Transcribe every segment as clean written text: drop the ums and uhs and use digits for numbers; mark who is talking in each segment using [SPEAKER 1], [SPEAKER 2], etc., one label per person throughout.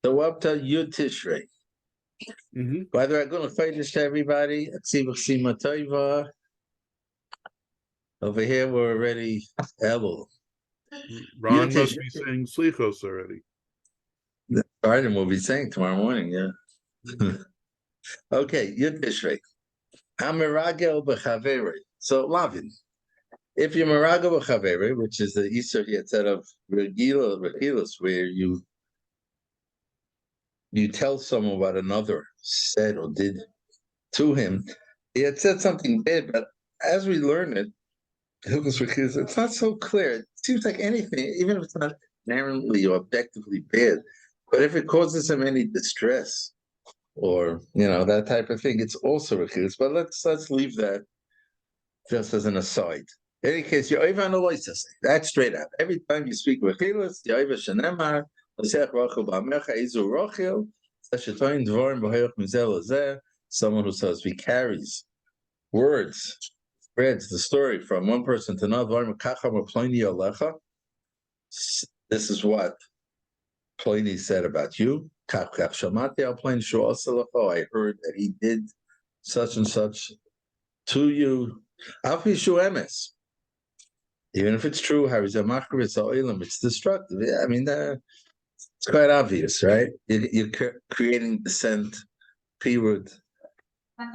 [SPEAKER 1] So up to Yud Tishrei. By the way, I'm going to fight this to everybody. Over here, we're already Elul.
[SPEAKER 2] Ron must be saying Slichos already.
[SPEAKER 1] Arden will be saying tomorrow morning, yeah. Okay, Yud Tishrei. Hamiragel b'chaveri. So, Lavin. If you're Miragel b'chaveri, which is the Easter Yetzet of Regilus, where you tell someone what another said or did to him, he had said something bad, but as we learn it, it's not so clear. It seems like anything, even if it's not inherently or objectively bad, but if it causes him any distress or that type of thing, it's also rechilus. But let's leave that just as an aside. In any case, you're over on that's straight up. Every time you speak rechilus, you're over shenemar. Someone who says he carries words, spreads the story from one person to another. This is what Pliny said about you. I heard that he did such and such to you. Even if it's true, it's destructive. I mean, it's quite obvious, right? You're creating dissent, period.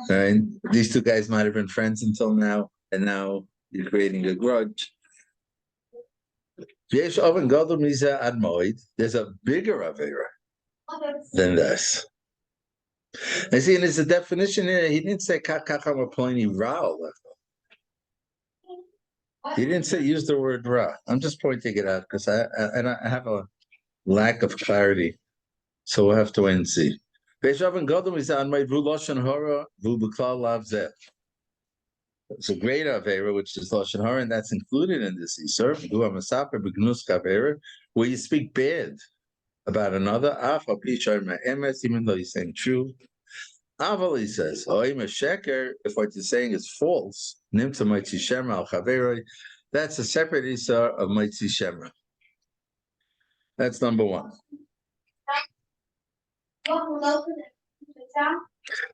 [SPEAKER 1] Right? These two guys might have been friends until now, and now you're creating a grudge. There's a bigger Avera than this. I see, and there's a definition here. He didn't say kakacham or pliny ra. He didn't say use the word ra. I'm just pointing it out because I have a lack of clarity, so we'll have to wait and see. It's a great Avera, which is Lashon Horah, and that's included in this Isur, where you speak bad about another, even though you're saying true. Aval, he says, if what you're saying is false, that's a separate Isur of Maitzi Shemra. That's number one.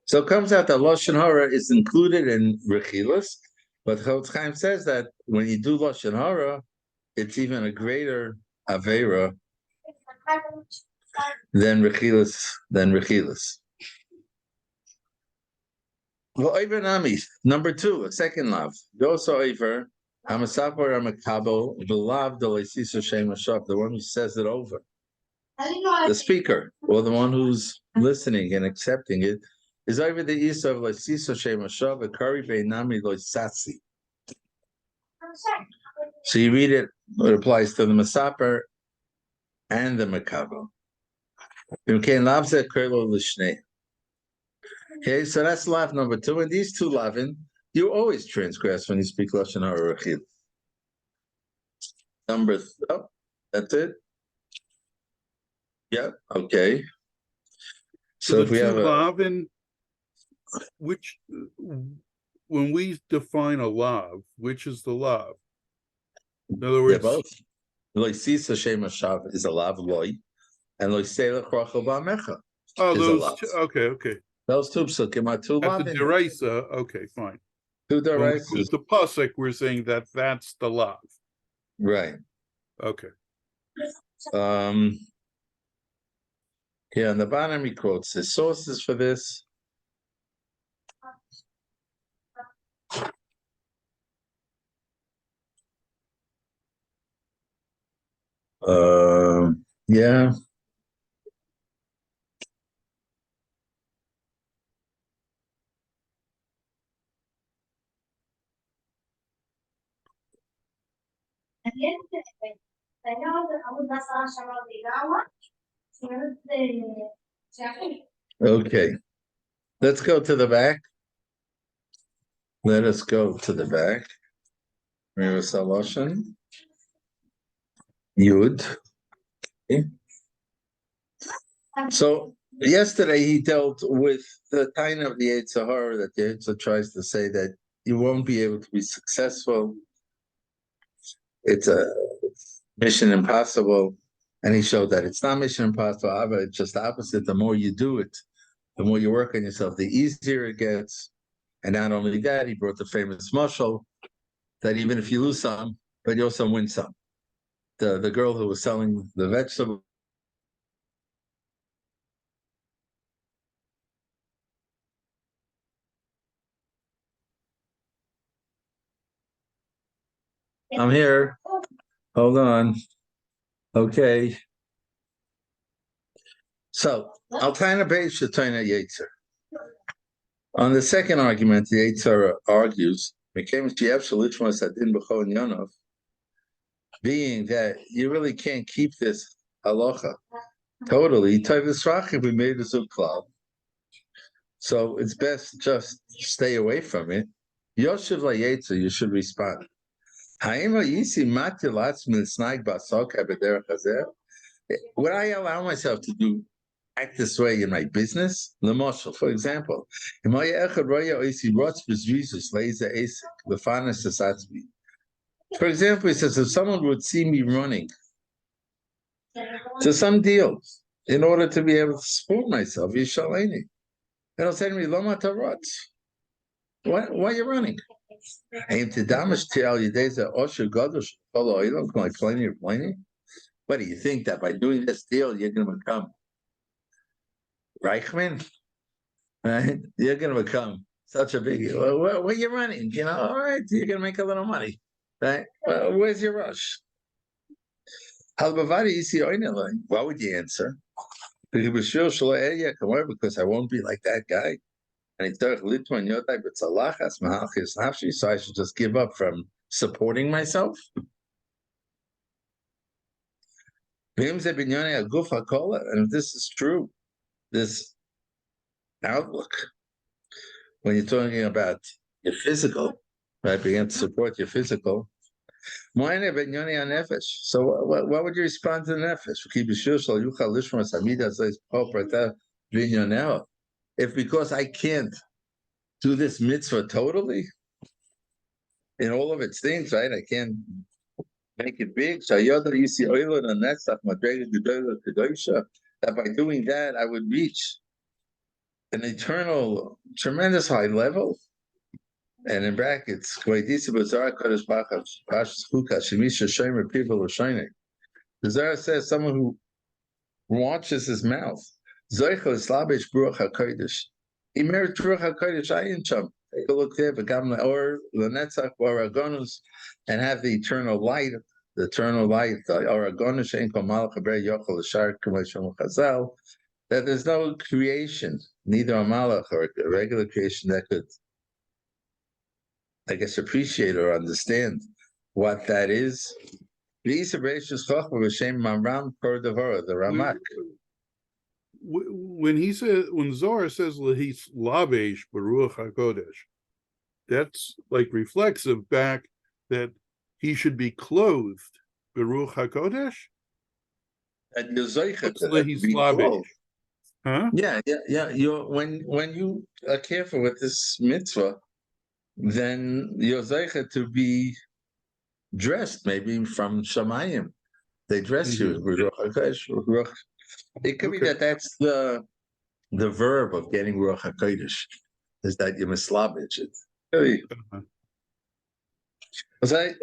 [SPEAKER 1] So it comes out that Lashon Horah is included in Rechilus, but Chofetz Chaim says that when you do Lashon Horah, it's even a greater Avera than Rechilus. Well, Iver Nami, number two, a second love. Yoso Iver, Hamasapor Amakabo, Velav Deleisiso Shem Hashav, the one who says it over. The speaker, or the one who's listening and accepting it, is over the east of Leisiso Shem Hashav, a Kari Beinami Loisatsi. So you read it, it applies to the Masaper and the Makabo. Okay, so that's lav number two. And these two lavin, you always transgress when you speak Lashon Horah Rechil. That's it? Yeah, okay.
[SPEAKER 2] So if we have lavin, which, when we define a lav, which is the lav? In other words,
[SPEAKER 1] both. Loisisa Shem Hashav is a lav loy, and Loiselech Rachel Ba'amecha.
[SPEAKER 2] Oh, those two, okay.
[SPEAKER 1] Those two psukim are two lavin.
[SPEAKER 2] At the deraisa, okay, fine.
[SPEAKER 1] Two deraisas.
[SPEAKER 2] With the pasuk, we're saying that that's the lav.
[SPEAKER 1] Right.
[SPEAKER 2] Okay.
[SPEAKER 1] Here on the bottom, he quotes his sources for this. Yeah. Okay. Let's go to the back. Let us go to the back. Shmiras haLashon. Yud. Okay. So yesterday he dealt with the time of the Yetzer Hara, that the Yetzer tries to say that you won't be able to be successful. It's a mission impossible. And he showed that it's not mission impossible, but it's just the opposite. The more you do it, the more you work on yourself, the easier it gets. And not only that, he brought the famous mashal that even if you lose some, but you also win some. The girl who was selling the vegetable. I'm here. Hold on. Okay. So, Altaina Beis Shataina Yetzer. On the second argument, the Yetzer argues, being that you really can't keep this halacha totally. We made a zukklal. So it's best just stay away from it. Yoshev Layetzer, you should respond. Would I allow myself to act this way in my business? For example, for example, he says, if someone would see me running to some deal in order to be able to support myself, Yishaleni, and he'll say to me, Loma Tarot, why are you running? What do you think that by doing this deal, you're going to become Reichman? Right? You're going to become such a big, where are you running? All right, you're going to make a little money. Right? Where's your rush? What would you answer? Because I won't be like that guy. And so I should just give up from supporting myself. And if this is true, this outlook, when you're talking about your physical, right, begin to support your physical. So what would you respond to the nefesh? If because I can't do this mitzvah totally in all of its things, right? I can't make it big. That by doing that, I would reach an eternal, tremendous high level. And in brackets, the Zohar says someone who watches his mouth. Take a look there, or Lenetzach or Agonus, and have the eternal light, or Agonus that there's no creation, neither a malach or a regular creation that could, I guess, appreciate or understand what that is. The Ramak.
[SPEAKER 2] When Zohar says he's lavesh beruach hakodesh, that's like reflexive back that he should be clothed beruach hakodesh.
[SPEAKER 1] And you're zeicha
[SPEAKER 2] he's lavesh. Huh?
[SPEAKER 1] Yeah. When you are careful with this mitzvah, then you're zeicha to be dressed, maybe from Shamayim. They dress you. It could be that that's the verb of getting Ruach HaKodesh, is that you mislabich it.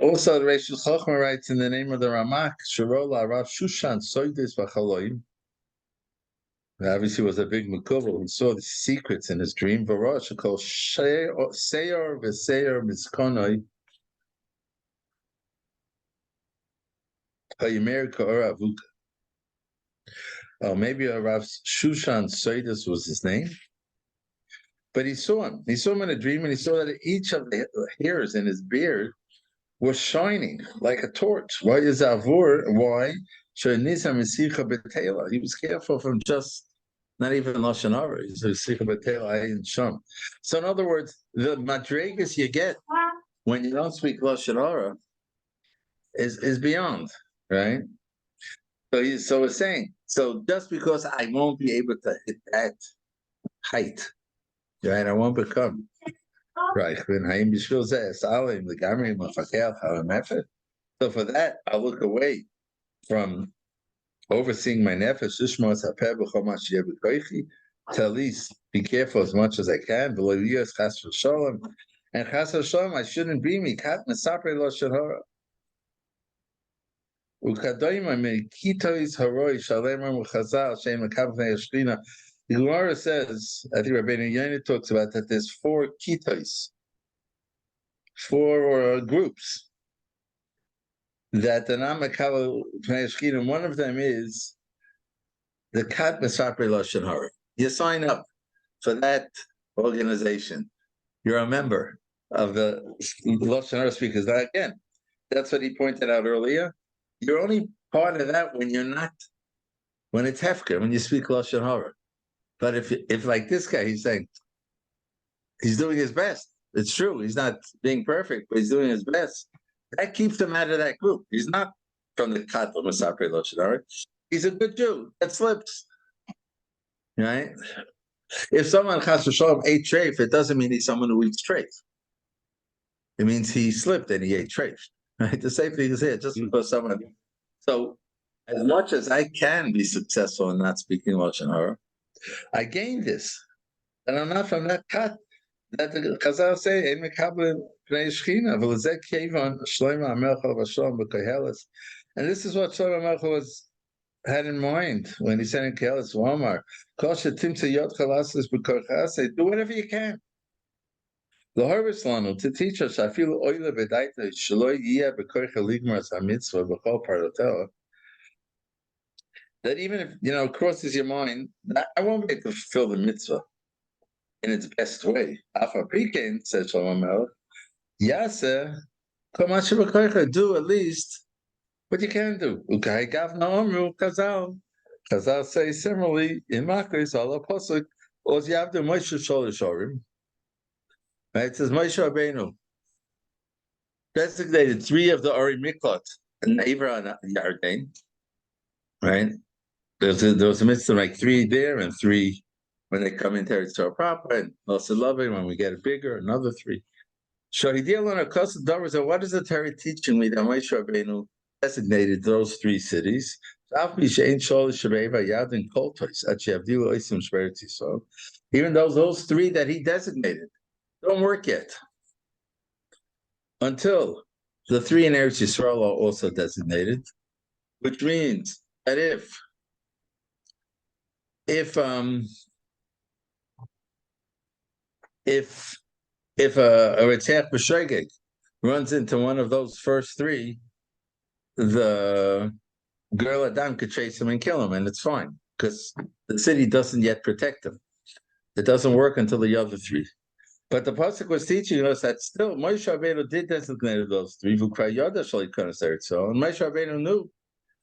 [SPEAKER 1] Also, the Reish Chochma writes in the name of the Ramak, Sharola Rav Shushan Soides V'Chaloim. Obviously, was a big Mekuvel who saw the secrets in his dream. V'Rosh called Seyor V'Seyor Mizkonoi Hayimer Ka'or Avuka. Oh, maybe Rav Shushan Soides was his name. But he saw him. He saw him in a dream, and he saw that each of the hairs in his beard was shining like a torch. Why is Avur? Why? He was careful from just not even Lashon Horah. So in other words, the madregas you get when you don't speak Lashon Horah is beyond, right? So we're saying, so just because I won't be able to hit that height, right? I won't become right. So for that, I'll look away from overseeing my nefesh, to at least be careful as much as I can. And chas v'sholom, I shouldn't be me. Kat mesapre Lashon Horah. The Gemara says, I think Rabbeinu Yonah talks about that there's 4 kitos, 4 groups that the Namakal Pnei. One of them is the Kat Mesapre Lashon Horah. You sign up for that organization. You're a member of the Lashon Horah speakers. Now, again, that's what he pointed out earlier. You're only part of that when you're not, when it's hefker, when you speak Lashon Horah. But if like this guy, he's saying he's doing his best. It's true. He's not being perfect, but he's doing his best. That keeps him out of that group. He's not from the Kat Mesapre Lashon Horah. He's a good Jew that slips, right? If someone chas v'sholom ate treif, it doesn't mean he's someone who eats treif. It means he slipped and he ate treif. Right? The same thing is here. Just because someone. So, as much as I can be successful in not speaking Lashon Horah, I gained this, and I'm not from that cut. That the Chazal say, "Ein mekabel pnei Shechina, v'lezeh kevon Shlomo HaMelech V'Shalom b'Koheles." And this is what Shlomo HaMelech had in mind when he said in Koheles, "Omar, kol shetimtze yodcha lasos b'korchas, do whatever you can." The harvest lanu to teach us, I feel oile v'daita shelo yiyeh b'korcha ligmas hamitzvah b'chol parotela. That even if crosses your mind, I won't be able to fulfill the mitzvah in its best way. Afa Pikein, says Shlomo Melech, Yaseh, do at least what you can do. Ukai Gavna Omru Chazal. Chazal say similarly in Makos Allah Pasuk, Oz Yavdu Moshe Sholish Orim. Right? It says Moshe Rabbeinu designated 3 of the Ori Miklat and Ivra and Yarden. Right? There was a mitzvah like 3 there and 3 when they come into Eretz Torah proper, and also loving when we get it bigger, another 3. Shahidiyah on a custom dollars. So what is the Torah teaching me that Moshe Rabbeinu designated those 3 cities? Even though those 3 that he designated don't work yet, until the 3 in Eretz Yisrael are also designated, which means that if a Ritzach B'Shogeg runs into one of those first 3, the girl Adam could chase him and kill him, and it's fine, because the city doesn't yet protect him. It doesn't work until the other 3. But the Pasuk was teaching us that still Moshe Rabbeinu did designate those 3, and Moshe Rabbeinu knew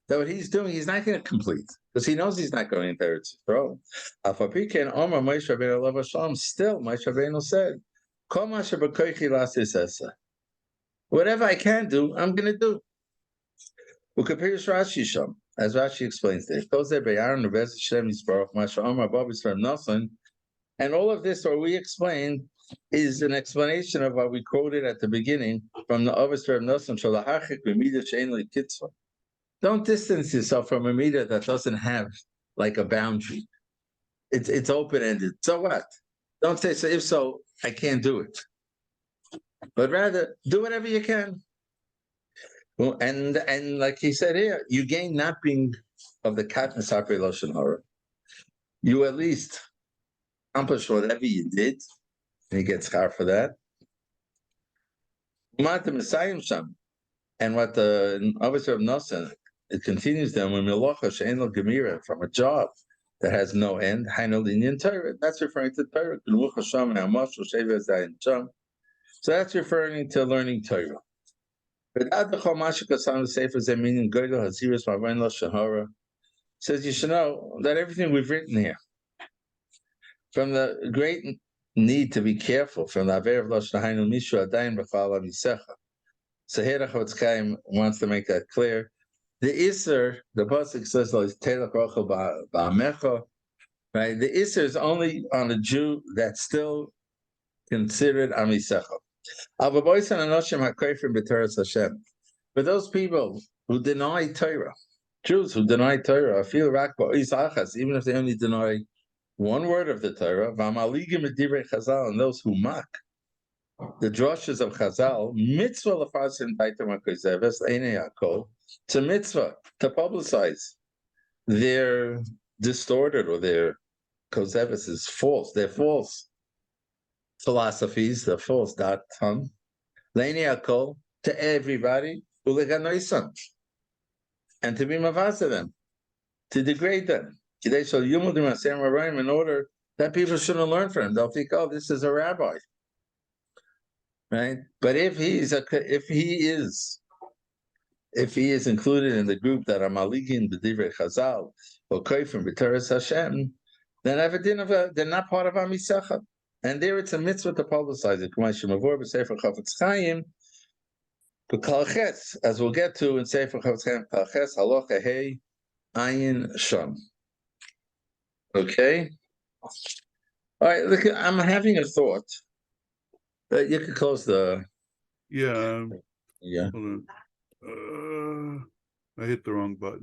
[SPEAKER 1] that what he's doing, he's not going to complete, because he knows he's not going into Eretz Yisrael. Still, Moshe Rabbeinu said, whatever I can do, I'm going to do. As Rashi explains there, and all of this, what we explained, is an explanation of what we quoted at the beginning from the Avos Reb Nosson. Don't distance yourself from a meter that doesn't have like a boundary. It's open-ended. So what? Don't say, so if so, I can't do it. But rather, do whatever you can. Well, and like he said here, you gain not being of the Kat Mesapre Lashon Horah. You at least accomplish whatever you did, and you get schar for that. And what the Avos Reb Nosson, it continues then when Melacha she'en gemira, from a job that has no end. That's referring to Torah. So that's referring to learning Torah. Says you should know that everything we've written here, from the great need to be careful, from the Aver of Lashon Hainu Mishu Adayin B'Chal Amisecha. So here the Chofetz Chaim wants to make that clear. The Isser, the Pasuk says, Telach Rochel Ba'amecha, right? The Isser is only on a Jew that's still considered Amisecha. But those people who deny Torah, Jews who deny Torah, feel rakba even if they only deny one word of the Torah, and those who mock the drushes of Chazal, mitzvah lefasin taitam hakozeves einei hakol, it's a mitzvah to publicize their distorted or their kozeves is false. They're false philosophies, the false dot tongue. Leinei hakol to everybody, uleganoisan, and to be mavasa them, to degrade them. In order that people shouldn't learn from him. They'll think, oh, this is a rabbi. Right? But if he is included in the group that are maligin b'divrei Chazal or koifim b'teres Hashem, then they're not part of Amisacha. And there it's a mitzvah to publicize it. As we'll get to in Sefer Chafetz Chaim, Kalches halacha hey ayin sham. Okay. All right. Look, I'm having a thought. You could close the.
[SPEAKER 2] Yeah.
[SPEAKER 1] Yeah.
[SPEAKER 2] Hold on. I hit the wrong button.